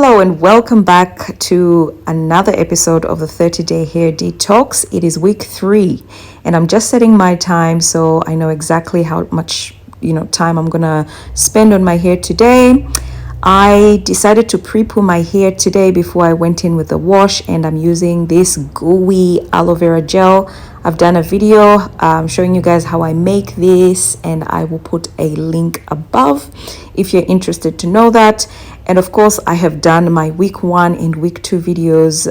Hello and welcome back to another episode of the 30-day hair detox. It is week 3 and I'm just setting my time so I know exactly how much time I'm gonna spend on my hair today. I decided to pre-poo my hair today before I went in with the wash, and I'm using this gooey aloe vera gel. I've done a video showing you guys how I make this, and I will put a link above if you're interested to know that. And of course, I have done my week 1 and week 2 videos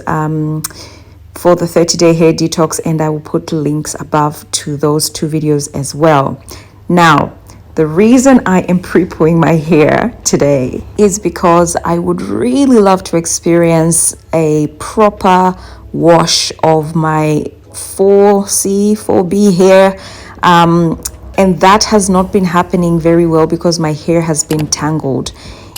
for the 30-day hair detox, and I will put links above to those 2 videos as well. Now, the reason I am pre-pooing my hair today is because I would really love to experience a proper wash of my 4C, 4B hair. And that has not been happening very well because my hair has been tangled.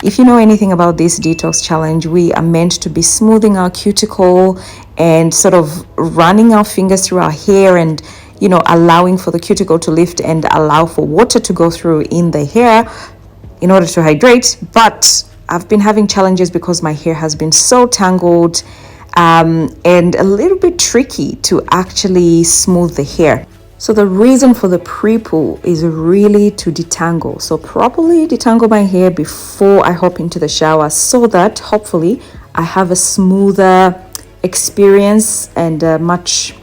If you know anything about this detox challenge, we are meant to be smoothing our cuticle and sort of running our fingers through our hair and allowing for the cuticle to lift and allow for water to go through in the hair in order to hydrate. But I've been having challenges because my hair has been so tangled and a little bit tricky to actually smooth the hair. So the reason for the pre-poo is really to detangle. So properly detangle my hair before I hop into the shower so that hopefully I have a smoother experience and a much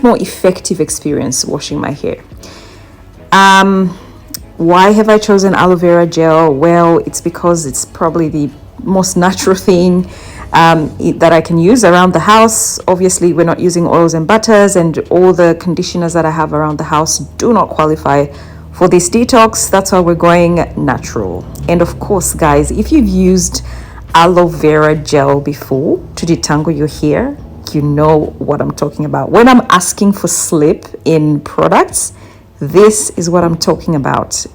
more effective experience washing my hair. Why have I chosen aloe vera gel? Well, it's because it's probably the most natural thing that I can use around the house. Obviously, we're not using oils and butters, and all the conditioners that I have around the house do not qualify for this detox. That's why we're going natural. And of course, guys, if you've used aloe vera gel before to detangle your hair, you know what I'm talking about. When I'm asking for slip in products, this is what I'm talking about.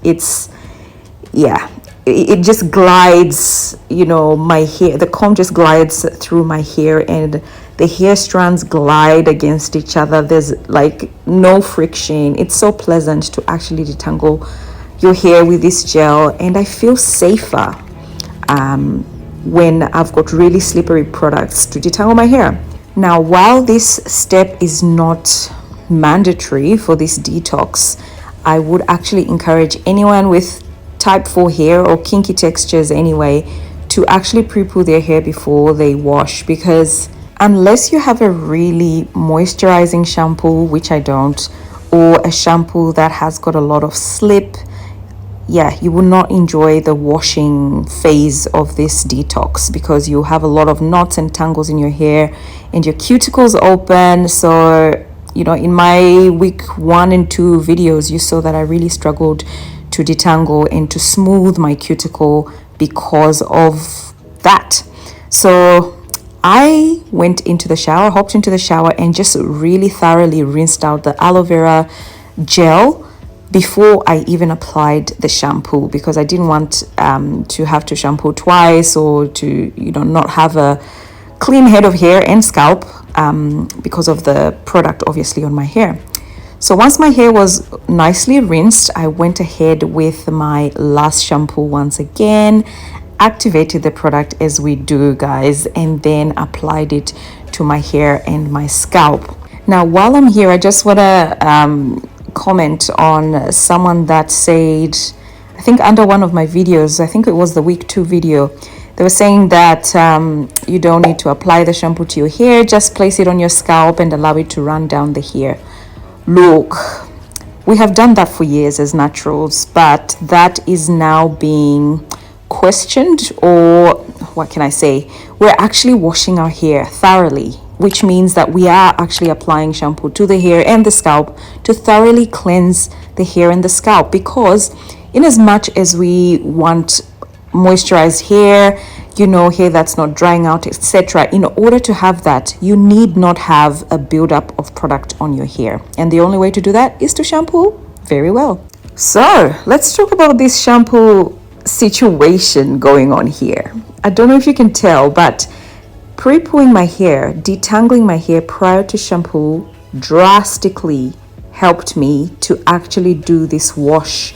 It just glides, my hair, the comb just glides through my hair and the hair strands glide against each other. There's like no friction. It's so pleasant to actually detangle your hair with this gel, and I feel safer when I've got really slippery products to detangle my hair. Now, while this step is not mandatory for this detox, I would actually encourage anyone with type 4 hair or kinky textures anyway to actually pre-poo their hair before they wash, because unless you have a really moisturizing shampoo, which I don't, or a shampoo that has got a lot of slip, you will not enjoy the washing phase of this detox because you have a lot of knots and tangles in your hair and your cuticles open. So, in my week 1 and 2 videos, you saw that I really struggled to detangle and to smooth my cuticle because of that. So I went into the shower, hopped into the shower, and just really thoroughly rinsed out the aloe vera gel before I even applied the shampoo, because I didn't want to have to shampoo twice or to not have a clean head of hair and scalp because of the product obviously on my hair. So once my hair was nicely rinsed, I went ahead with my last shampoo once again, activated the product as we do, guys, and then applied it to my hair and my scalp. Now, while I'm here, I just want to comment on someone that said, I think under one of my videos, I think it was the week 2 video, they were saying that you don't need to apply the shampoo to your hair, just place it on your scalp and allow it to run down the hair. Look, we have done that for years as naturals, but that is now being questioned, or what can I say? We're actually washing our hair thoroughly, which means that we are actually applying shampoo to the hair and the scalp to thoroughly cleanse the hair and the scalp, because in as much as we want moisturized hair, hair that's not drying out, etc., in order to have that, you need not have a buildup of product on your hair, and the only way to do that is to shampoo very well. So let's talk about this shampoo situation going on here. I don't know if you can tell, but pre-pooing my hair, detangling my hair prior to shampoo drastically helped me to actually do this wash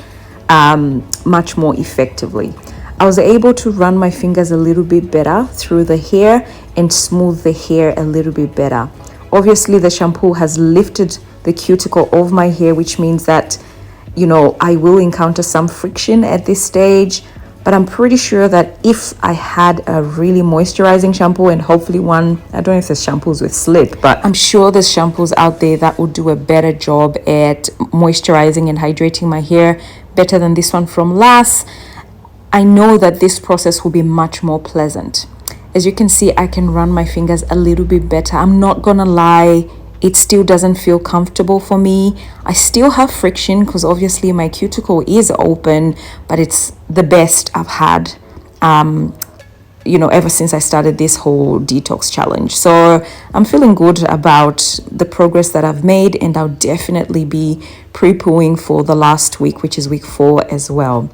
much more effectively. I was able to run my fingers a little bit better through the hair and smooth the hair a little bit better. Obviously, the shampoo has lifted the cuticle of my hair, which means that, you know, I will encounter some friction at this stage. But I'm pretty sure that if I had a really moisturizing shampoo, and hopefully one, I don't know if there's shampoos with slip, but I'm sure there's shampoos out there that will do a better job at moisturizing and hydrating my hair better than this one from Lass. I know that this process will be much more pleasant. As you can see, I can run my fingers a little bit better. I'm not gonna lie, it still doesn't feel comfortable for me. I still have friction because obviously my cuticle is open, but it's the best I've had, you know, ever since I started this whole detox challenge. So I'm feeling good about the progress that I've made, and I'll definitely be pre-pooing for the last week, which is week 4 as well.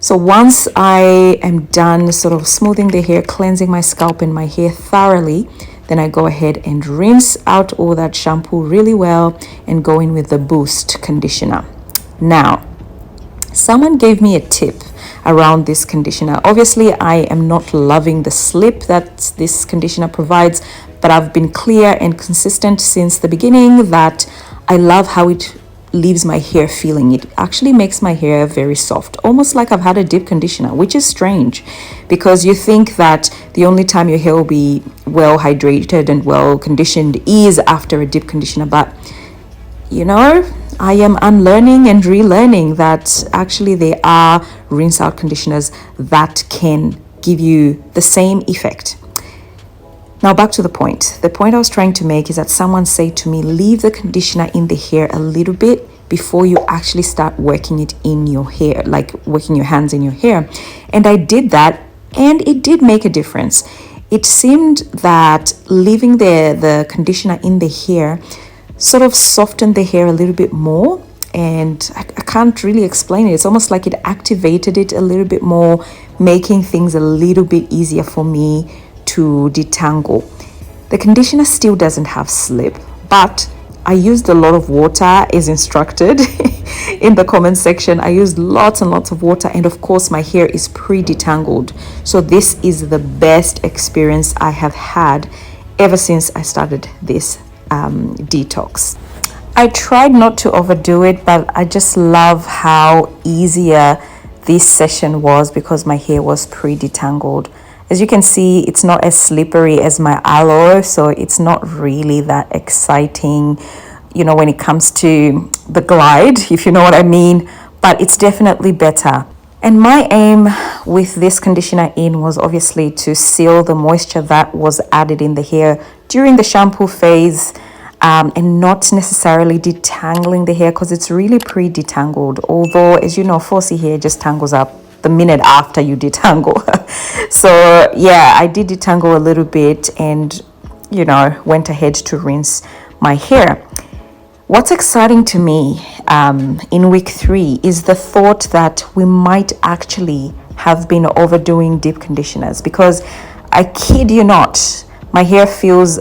So once I am done sort of smoothing the hair, cleansing my scalp and my hair thoroughly, then I go ahead and rinse out all that shampoo really well and go in with the Boost conditioner. Now, someone gave me a tip around this conditioner. Obviously, I am not loving the slip that this conditioner provides, but I've been clear and consistent since the beginning that I love how it leaves my hair feeling. It actually makes my hair very soft, almost like I've had a deep conditioner, which is strange because you think that the only time your hair will be well hydrated and well conditioned is after a deep conditioner. But you know, I am unlearning and relearning that actually there are rinse out conditioners that can give you the same effect. Now back to the point. The point I was trying to make is that someone said to me, leave the conditioner in the hair a little bit before you actually start working it in your hair, like working your hands in your hair. And I did that, and it did make a difference. It seemed that leaving the conditioner in the hair sort of softened the hair a little bit more. And I can't really explain it. It's almost like it activated it a little bit more, making things a little bit easier for me to detangle. The conditioner still doesn't have slip, but I used a lot of water as instructed in the comment section. I used lots and lots of water, and of course my hair is pre-detangled. So this is the best experience I have had ever since I started this detox. I tried not to overdo it, but I just love how easier this session was because my hair was pre-detangled. As you can see, it's not as slippery as my aloe, so it's not really that exciting, you know, when it comes to the glide, if you know what I mean, but it's definitely better. And my aim with this conditioner in was obviously to seal the moisture that was added in the hair during the shampoo phase, and not necessarily detangling the hair because it's really pre-detangled. Although, as you know, 4C hair just tangles up the minute after you detangle. So yeah, I did detangle a little bit and, you know, went ahead to rinse my hair. What's exciting to me in week 3 is the thought that we might actually have been overdoing deep conditioners, because I kid you not, my hair feels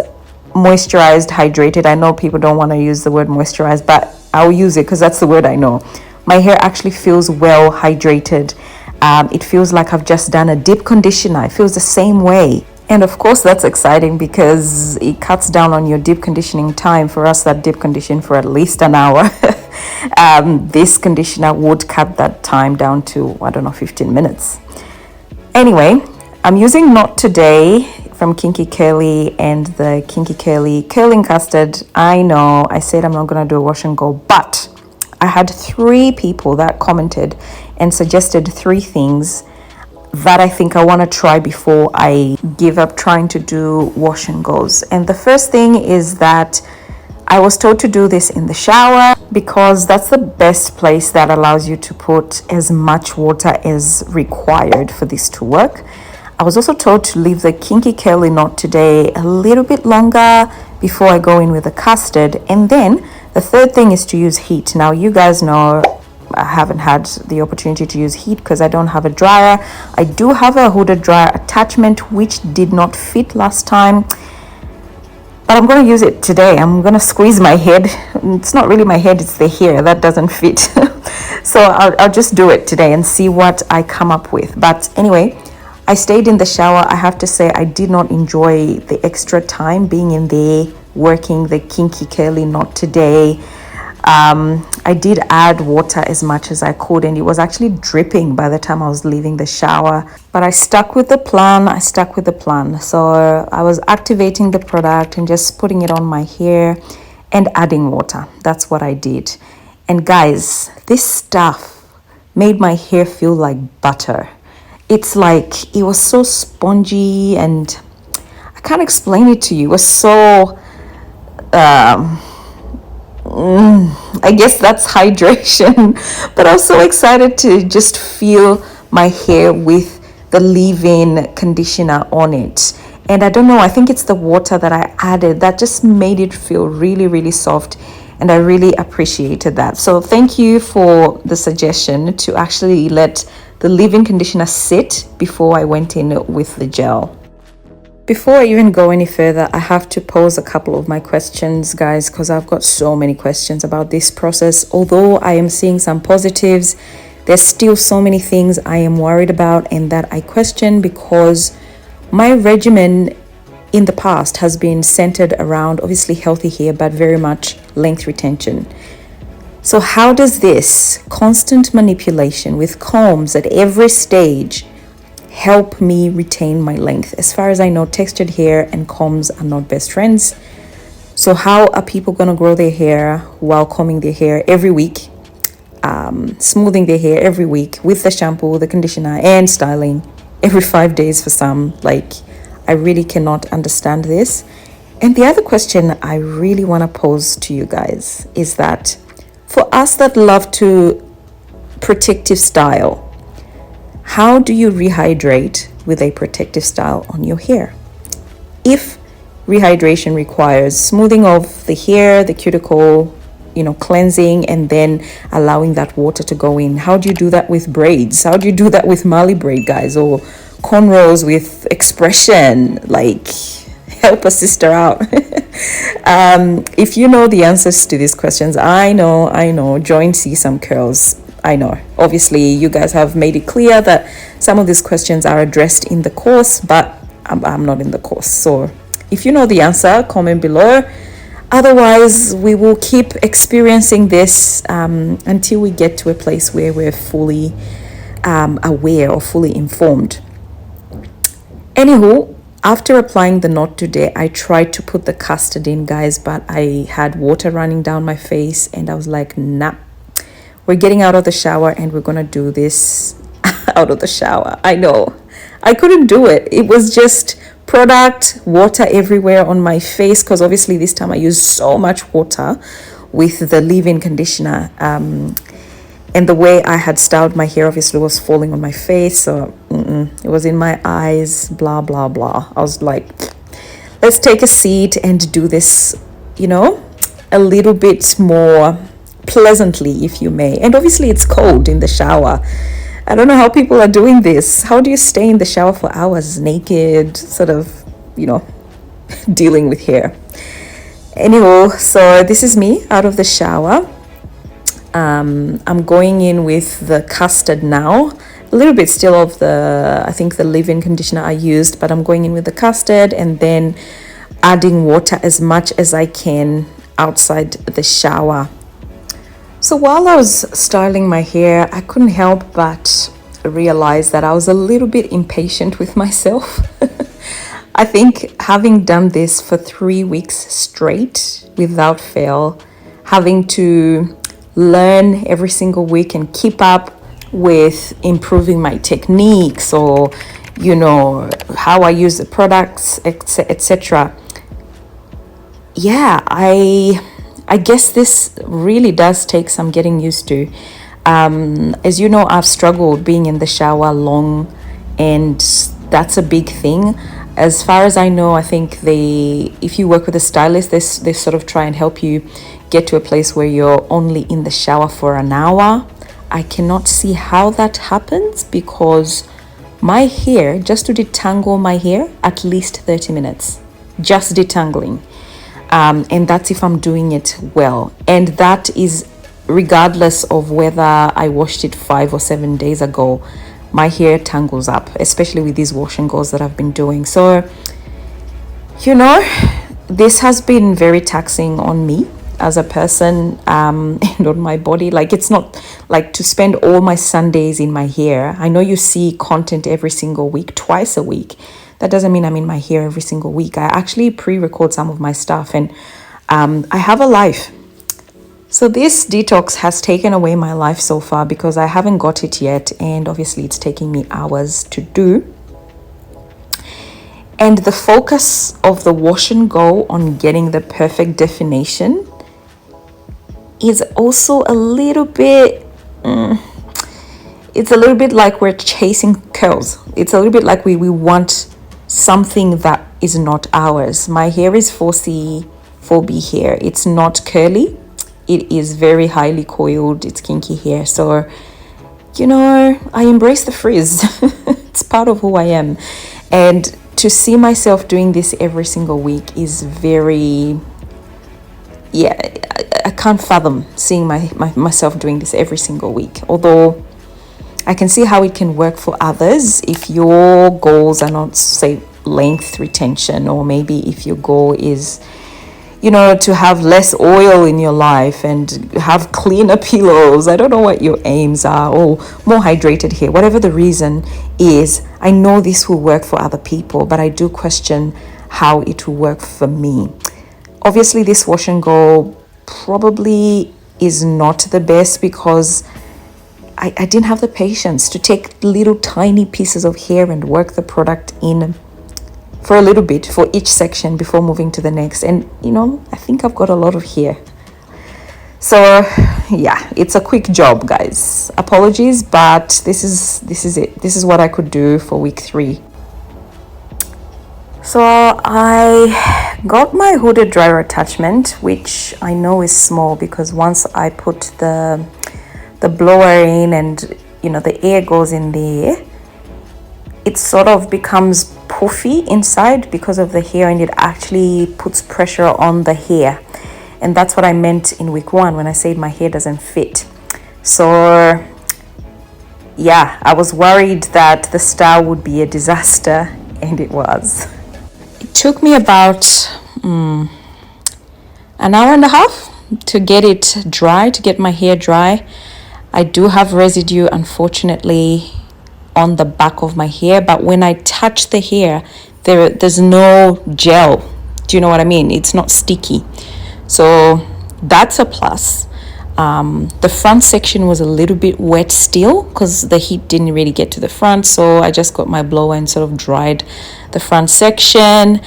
moisturized, hydrated. I know people don't want to use the word moisturized, but I'll use it because that's the word I know. My hair actually feels well hydrated. It feels like I've just done a deep conditioner. It feels the same way. And of course, that's exciting because it cuts down on your deep conditioning time. For us that deep condition for at least an hour, this conditioner would cut that time down to, I don't know, 15 minutes. Anyway, I'm using Not Today from Kinky Curly and the Kinky Curly Curling Custard. I know I said I'm not going to do a wash and go, but I had 3 people that commented and suggested 3 things that I think I want to try before I give up trying to do wash and goes. And the first thing is that I was told to do this in the shower because that's the best place that allows you to put as much water as required for this to work. I was also told to leave the Kinky Curly Not Today a little bit longer before I go in with the custard. And then the third thing is to use heat. Now, you guys know I haven't had the opportunity to use heat because I don't have a dryer. I do have a hooded dryer attachment which did not fit last time, but I'm going to use it today. I'm going to squeeze my head. It's not really my head, it's the hair that doesn't fit. So I'll just do it today and see what I come up with. But anyway, I stayed in the shower. I have to say I did not enjoy the extra time being in there, working the kinky curly knot today. I did add water as much as I could, and it was actually dripping by the time I was leaving the shower. But I stuck with the plan. So I was activating the product and just putting it on my hair and adding water. That's what I did. And guys, this stuff made my hair feel like butter. It's like, it was so spongy, and I can't explain it to you. It was so I guess that's hydration. But I was so excited to just feel my hair with the leave-in conditioner on it. And I don't know, I think it's the water that I added that just made it feel really, really soft. And I really appreciated that. So thank you for the suggestion to actually let the leave-in conditioner sit before I went in with the gel. Before I even go any further, I have to pose a couple of my questions, guys, because I've got so many questions about this process. Although I am seeing some positives, there's still so many things I am worried about and that I question, because my regimen in the past has been centered around obviously healthy hair, but very much length retention. So how does this constant manipulation with combs at every stage help me retain my length? As far as I know, textured hair and combs are not best friends. So how are people going to grow their hair while combing their hair every week, smoothing their hair every week with the shampoo, the conditioner, and styling every 5 days for some? Like, I really cannot understand this. And the other question I really want to pose to you guys is that for us that love to protective style, how do you rehydrate with a protective style on your hair? If rehydration requires smoothing of the hair, the cuticle, cleansing, and then allowing that water to go in, how do you do that with braids? How do you do that with Mali braid, guys? Or cornrows with expression? Like, help a sister out. If you know the answers to these questions, I know, join See Some Curls. I know, obviously, you guys have made it clear that some of these questions are addressed in the course, but I'm not in the course. So if you know the answer, comment below. Otherwise, we will keep experiencing this until we get to a place where we're fully aware or fully informed. Anywho, after applying the knot today, I tried to put the custard in, guys, but I had water running down my face, and I was like, nah. We're getting out of the shower and we're going to do this out of the shower. I know. I couldn't do it. It was just product, water everywhere on my face, because obviously this time I used so much water with the leave-in conditioner. And the way I had styled my hair obviously was falling on my face. So it was in my eyes, blah, blah, blah. I was like, let's take a seat and do this, a little bit more pleasantly, if you may. And obviously it's cold in the shower. I don't know how people are doing this. How do you stay in the shower for hours naked, sort of, dealing with hair? Anyhow, so this is me out of the shower. I'm going in with the custard now. A little bit still of I think the leave-in conditioner I used, but I'm going in with the custard and then adding water as much as I can outside the shower. So while I was styling my hair, I couldn't help but realize that I was a little bit impatient with myself. I think having done this for 3 weeks straight without fail, having to learn every single week and keep up with improving my techniques or, how I use the products, etc. Yeah, I guess this really does take some getting used to. As you know, I've struggled being in the shower long, and that's a big thing. As far as I know, I think if you work with a stylist, they sort of try and help you get to a place where you're only in the shower for an hour. I cannot see how that happens, because my hair, just to detangle my hair, at least 30 minutes, just detangling. And that's if I'm doing it well. And that is regardless of whether I washed it 5 or 7 days ago, my hair tangles up, especially with these wash and goes that I've been doing. So, you know, this has been very taxing on me as a person, and on my body. Like, it's not like to spend all my Sundays in my hair. I know you see content every single week, twice a week. That doesn't mean I'm in my hair every single week. I actually pre-record some of my stuff, and I have a life. So this detox has taken away my life so far because I haven't got it yet, and obviously it's taking me hours to do. And the focus of the wash and go on getting the perfect definition is also a little bit, it's a little bit like we're chasing curls. It's a little bit like we want something that is not ours. My hair is 4C, 4B hair. It's not curly. It is very highly coiled. It's kinky hair. So, you know, I embrace the frizz. It's part of who I am. And to see myself doing this every single week is very, yeah, I can't fathom seeing myself doing this every single week. Although I can see how it can work for others if your goals are not, say, length retention, or maybe if your goal is, you know, to have less oil in your life and have cleaner pillows. I don't know what your aims are, or more hydrated hair, whatever the reason is. I know this will work for other people, but I do question how it will work for me. Obviously, this wash and go probably is not the best because I didn't have the patience to take little tiny pieces of hair and work the product in for a little bit for each section before moving to the next. And you know, I think I've got a lot of hair. So yeah, it's a quick job, guys. Apologies, but this is it. This is what I could do for week 3. So I got my hooded dryer attachment, which I know is small because once I put the blower in and, you know, the air goes in there, it sort of becomes puffy inside because of the hair, and it actually puts pressure on the hair. And that's what I meant in week 1 when I said my hair doesn't fit. So yeah, I was worried that the style would be a disaster, and it was. It took me about an hour and a half to get it dry, to get my hair dry. I do have residue, unfortunately, on the back of my hair, but when I touch the hair, there's no gel. Do you know what I mean? It's not sticky. So that's a plus. The front section was a little bit wet still because the heat didn't really get to the front, so I just got my blower and sort of dried the front section.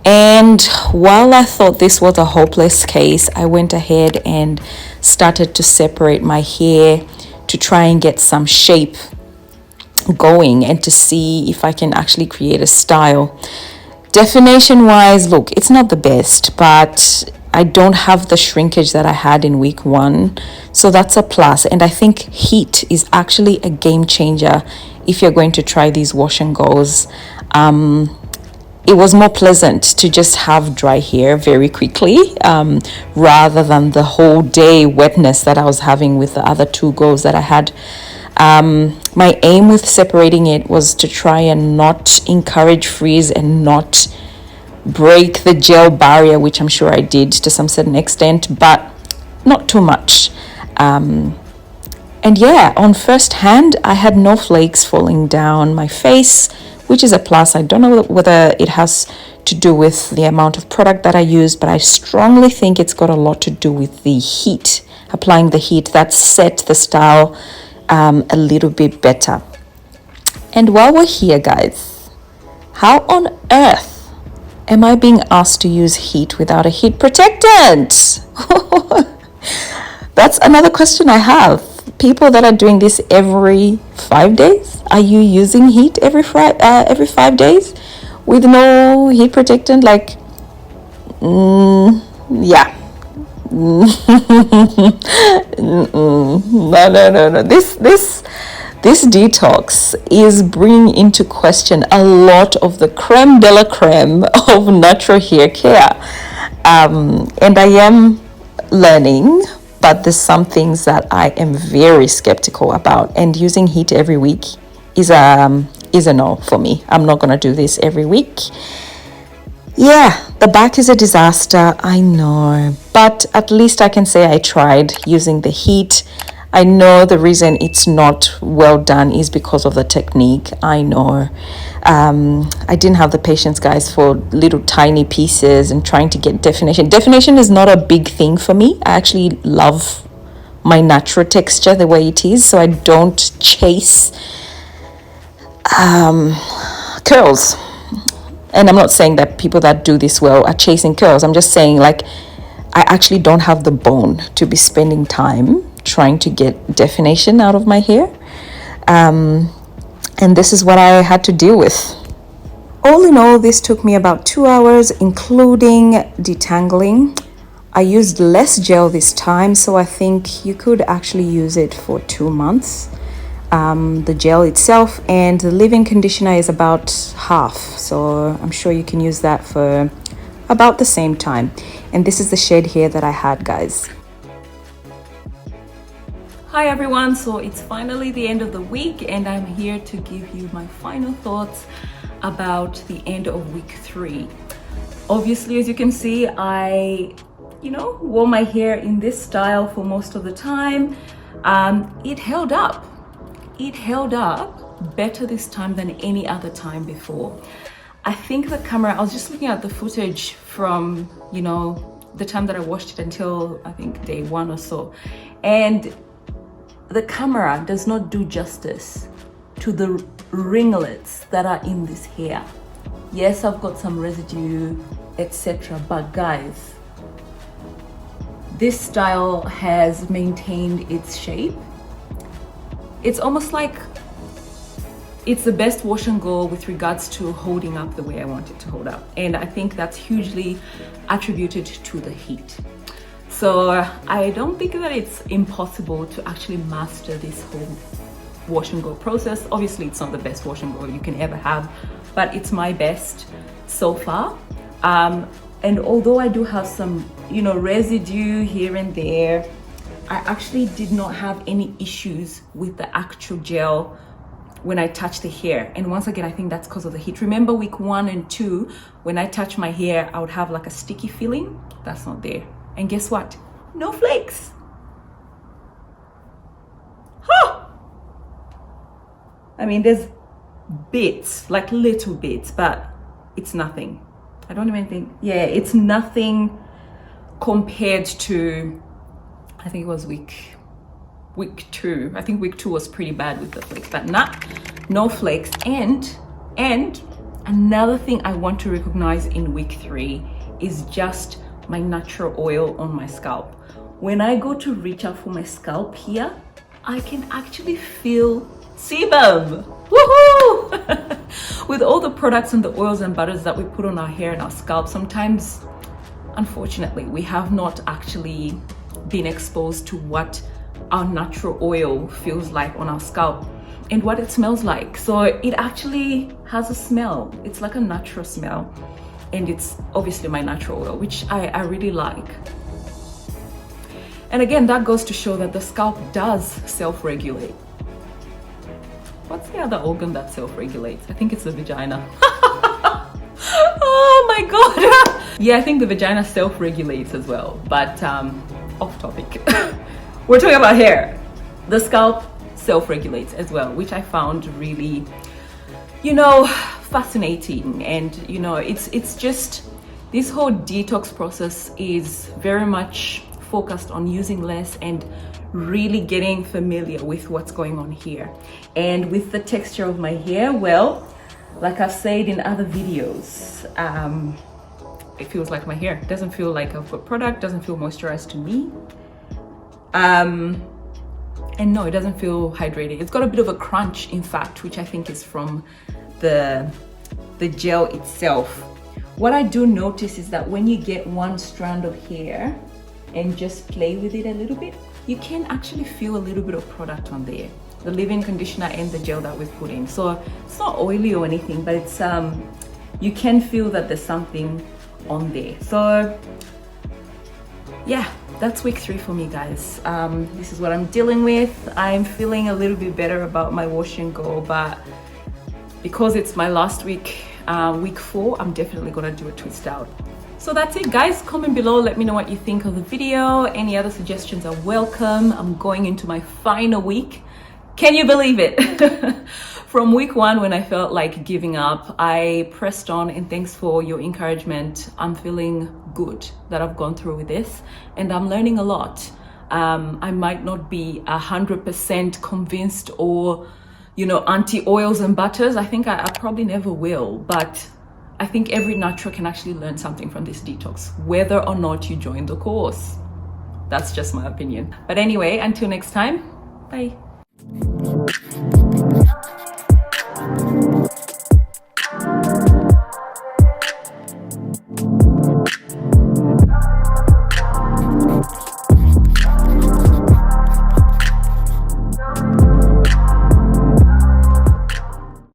And while I thought this was a hopeless case, I went ahead and started to separate my hair to try and get some shape going and to see if I can actually create a style. Definition wise, look, it's not the best, but I don't have the shrinkage that I had in week 1, so that's a plus. And I think heat is actually a game changer if you're going to try these wash and goes. It was more pleasant to just have dry hair very quickly, rather than the whole day wetness that I was having with the other 2 goes that I had. My aim with separating it was to try and not encourage frizz and not break the gel barrier, which I'm sure I did to some certain extent, but not too much. And yeah, on first hand, I had no flakes falling down my face, which is a plus. I don't know whether it has to do with the amount of product that I used, but I strongly think it's got a lot to do with the heat, applying the heat that set the style a little bit better. And while we're here, guys, how on earth am I being asked to use heat without a heat protectant? That's another question I have. People that are doing this every 5 days, are you using heat every 5 days with no heat protectant? Like, yeah. No. This detox is bringing into question a lot of the creme de la creme of natural hair care, and I am learning but there's some things that I am very skeptical about, and using heat every week is a no for me. I'm not gonna do this every week. Yeah, the back is a disaster, I know, but at least I can say I tried using the heat. I know the reason it's not well done is because of the technique. I know. I didn't have the patience, guys, for little tiny pieces and trying to get definition. Definition is not a big thing for me. I actually love my natural texture the way it is, so I don't chase curls. And I'm not saying that people that do this well are chasing curls. I'm just saying, like, I actually don't have the bone to be spending time trying to get definition out of my hair. And this is what I had to deal with. All in all, this took me about 2 hours, including detangling. I used less gel this time, so I think you could actually use it for 2 months. The gel itself, and the leave-in conditioner is about half, so I'm sure you can use that for about the same time. And this is the shade here that I had, guys. Hi everyone, so it's finally the end of the week and I'm here to give you my final thoughts about the end of week 3. Obviously, as you can see, I wore my hair in this style for most of the time. It held up better this time than any other time before. I think the camera, I was just looking at the footage from the time that I watched it until I think day 1 or so, and the camera does not do justice to the ringlets that are in this hair. Yes, I've got some residue, etc., but guys, this style has maintained its shape. It's almost like it's the best wash and go with regards to holding up the way I want it to hold up. And I think that's hugely attributed to the heat. So I don't think that it's impossible to actually master this whole wash and go process. Obviously, it's not the best wash and go you can ever have, but it's my best so far. And although I do have some, residue here and there, I actually did not have any issues with the actual gel when I touch the hair. And once again, I think that's because of the heat. Remember week 1 and 2, when I touch my hair, I would have like a sticky feeling. That's not there. And guess what? No flakes. Huh! I mean, there's bits, like little bits, but it's nothing. I don't even think, it's nothing compared to, I think it was week 2. I think week 2 was pretty bad with the flakes, but no flakes. And another thing I want to recognize in week 3 is just my natural oil on my scalp. When I go to reach out for my scalp here, I can actually feel sebum. Woohoo! With all the products and the oils and butters that we put on our hair and our scalp, sometimes, unfortunately, we have not actually been exposed to what our natural oil feels like on our scalp and what it smells like. So it actually has a smell. It's like a natural smell. And it's obviously my natural oil, which I really like. And again, that goes to show that the scalp does self-regulate. What's the other organ that self-regulates? I think it's the vagina. Oh my God. Yeah, I think the vagina self-regulates as well, but off topic. We're talking about hair. The scalp self-regulates as well, which I found really, fascinating. And it's just, this whole detox process is very much focused on using less and really getting familiar with what's going on here. And with the texture of my hair, well, like I've said in other videos, it feels like my hair. It doesn't feel like I've got product, doesn't feel moisturized to me. And no, it doesn't feel hydrated. It's got a bit of a crunch, in fact, which I think is from the gel itself. What I do notice is that when you get one strand of hair and just play with it a little bit, you can actually feel a little bit of product on there. The leave-in conditioner and the gel that we've put in. So it's not oily or anything, but it's you can feel that there's something on there. So yeah, that's week 3 for me, guys. This is what I'm dealing with. I'm feeling a little bit better about my wash and go, but because it's my last week, week 4, I'm definitely gonna do a twist out. So that's it, guys. Comment below, let me know what you think of the video. Any other suggestions are welcome. I'm going into my final week. Can you believe it? From week 1, when I felt like giving up, I pressed on, and thanks for your encouragement. I'm feeling good that I've gone through with this, and I'm learning a lot. I might not be 100% convinced or, you know, anti-oils and butters. I think I probably never will, but I think every natural can actually learn something from this detox, whether or not you join the course. That's just my opinion. But anyway, until next time, bye.